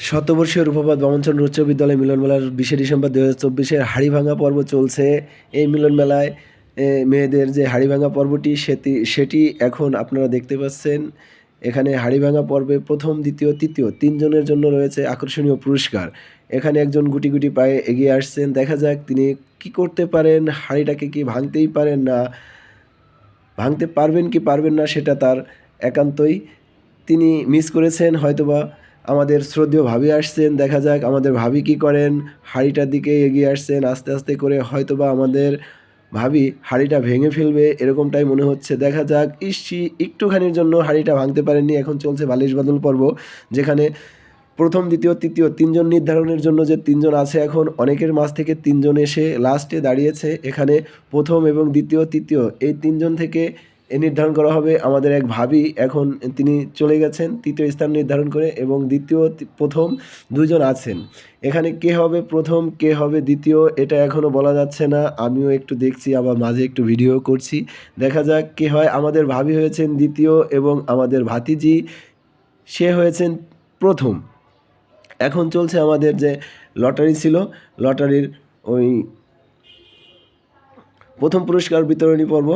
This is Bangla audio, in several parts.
শতবর্ষীয় রূপপাত বামনচন্দ্র উচ্চ বিদ্যালয় মিলনমেলার 20শে ডিসেম্বর 2024 হাড়িভাঙা পর্ব চলছে। এই মিলনমেলায় মেয়েদের যে হাড়িভাঙা পর্বটি সেটি এখন আপনারা দেখতে পাচ্ছেন। এখানে হাড়িভাঙা পর্বে প্রথম, দ্বিতীয়, তৃতীয় 3 জনের জন্য রয়েছে আকর্ষণীয় পুরস্কার। এখানে একজন গুটি গুটি পায়ে এগিয়ে আসছেন। দেখা যাক তিনি কি করতে পারেন, হাড়িটাকে কি ভাঙতেই পারেন না ভাঙতে পারবেন কি পারবেন না সেটা তার একান্তই। তিনি মিস করেছেন হয়তোবা। আমাদের শ্রদ্ধেয় ভাবি আসছেন, দেখা যাক আমাদের ভাবি কি করেন। হাঁড়িটার দিকে এগিয়ে আসছেন আস্তে আস্তে করে, হয়তোবা আমাদের ভাবি হাঁড়িটা ভেঙে ফেলবে এরকমটাই মনে হচ্ছে। দেখা যাক। একটুখানির জন্য হাঁড়িটা ভাঙতে পারেননি। এখন চলছে বালিশ বাদল পর্ব, যেখানে প্রথম, দ্বিতীয়, তৃতীয় 3 জন নির্ধারণের জন্য যে 3 জন আছে, এখন অনেকের মাঝ থেকে 3 জন এসে লাস্টে দাঁড়িয়েছে। এখানে প্রথম এবং দ্বিতীয়, তৃতীয় এই 3 জন থেকে নির্ধারণ করা হবে। আমাদের এক ভাবি এখন তিনি চলে গেছেন তৃতীয় স্থান নির্ধারণ করে, এবং দ্বিতীয় প্রথম 2 জন আছেন। এখানে কে হবে প্রথম, কে হবে দ্বিতীয় এটা এখনও বলা যাচ্ছে না। আমিও একটু দেখছি, আবার মাঝে একটু ভিডিও করছি। দেখা যাক কে হয়। আমাদের ভাবি হয়েছেন দ্বিতীয় এবং আমাদের ভাতিজি সে হয়েছেন প্রথম। এখন চলছে আমাদের যে লটারি ছিল, লটারির ওই প্রথম পুরস্কার বিতরণী পর্ব।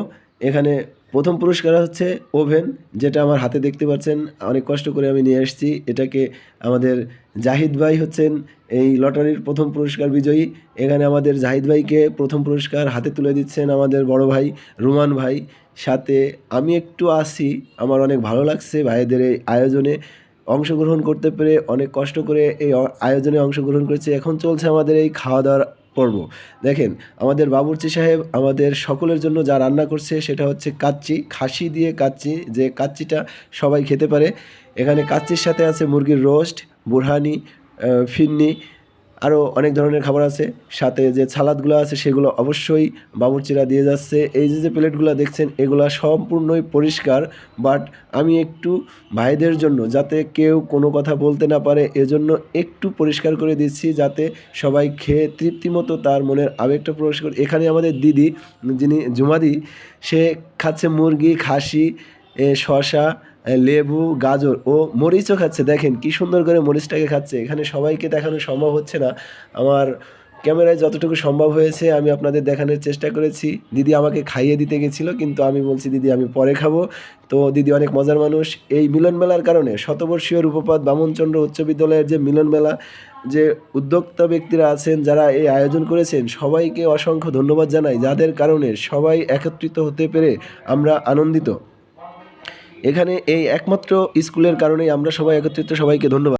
এখানে প্রথম পুরস্কার হচ্ছে ওভেন, যেটা আমার হাতে দেখতে পাচ্ছেন। অনেক কষ্ট করে আমি নিয়ে এসেছি এটাকে। আমাদের জাহিদ ভাই হচ্ছেন এই লটারির প্রথম পুরস্কার বিজয়ী। এখানে আমাদের জাহিদ ভাইকে প্রথম পুরস্কার হাতে তুলে দিচ্ছেন আমাদের বড় ভাই রুমান ভাই। সাথে আমি একটু আসি, আমার অনেক ভালো লাগছে ভাইদের এই আয়োজনে অংশগ্রহণ করতে পেরে। অনেক কষ্ট করে এই আয়োজনে অংশগ্রহণ করেছি। এখন চলছে আমাদের এই খাওয়া দাওয়ার পর্ব। দেখেন আমাদের বাবুর্চি সাহেব আমাদের সকলের জন্য যা রান্না করছে সেটা হচ্ছে কাচ্চি, খাসি দিয়ে কাচ্চি, যে কাচ্চিটা সবাই খেতে পারে। এখানে কাচ্চির সাথে আছে মুরগির রোস্ট, বুরহানি, ফিন্নি, আরও অনেক ধরনের খাবার আছে। সাথে যে সালাদগুলো আছে সেগুলো অবশ্যই বাবুর্চিরা দিয়ে যাচ্ছে। এই যে প্লেটগুলো দেখছেন এগুলা সম্পূর্ণই পরিষ্কার, বাট আমি একটু ভাইদের জন্য যাতে কেউ কোনো কথা বলতে না পারে এজন্য একটু পরিষ্কার করে দিচ্ছি, যাতে সবাই খেয়ে তৃপ্তিমতো তার মনের আবেগটা প্রকাশ করে। এখানে আমাদের দিদি, যিনি জুমাদি, সে খাচ্ছে মুরগি, খাসি, শসা, লেবু, গাজর ও মরিচও খাচ্ছে। দেখেন কি সুন্দর করে মরিচটাকে খাচ্ছে। এখানে সবাইকে দেখানো সম্ভব হচ্ছে না, আমার ক্যামেরায় যতটুকু সম্ভব হয়েছে আমি আপনাদের দেখানোর চেষ্টা করেছি। দিদি আমাকে খাইয়ে দিতে গেছিলো, কিন্তু আমি বলছি দিদি আমি পরে খাবো। তো দিদি অনেক মজার মানুষ। এই মিলন মেলার কারণে শতবর্ষীয় রূপপাত বামনচন্দ্র উচ্চ বিদ্যালয়ের যে মিলন মেলা, যে উদ্যোক্তা ব্যক্তিরা আছেন যারা এই আয়োজন করেছেন, সবাইকে অসংখ্য ধন্যবাদ জানাই, যাদের কারণে সবাই একত্রিত হতে পেরে আমরা আনন্দিত। এখানে এই একমাত্র স্কুলের কারণেই আমরা সবাই একত্রিত। সবাইকে ধন্যবাদ।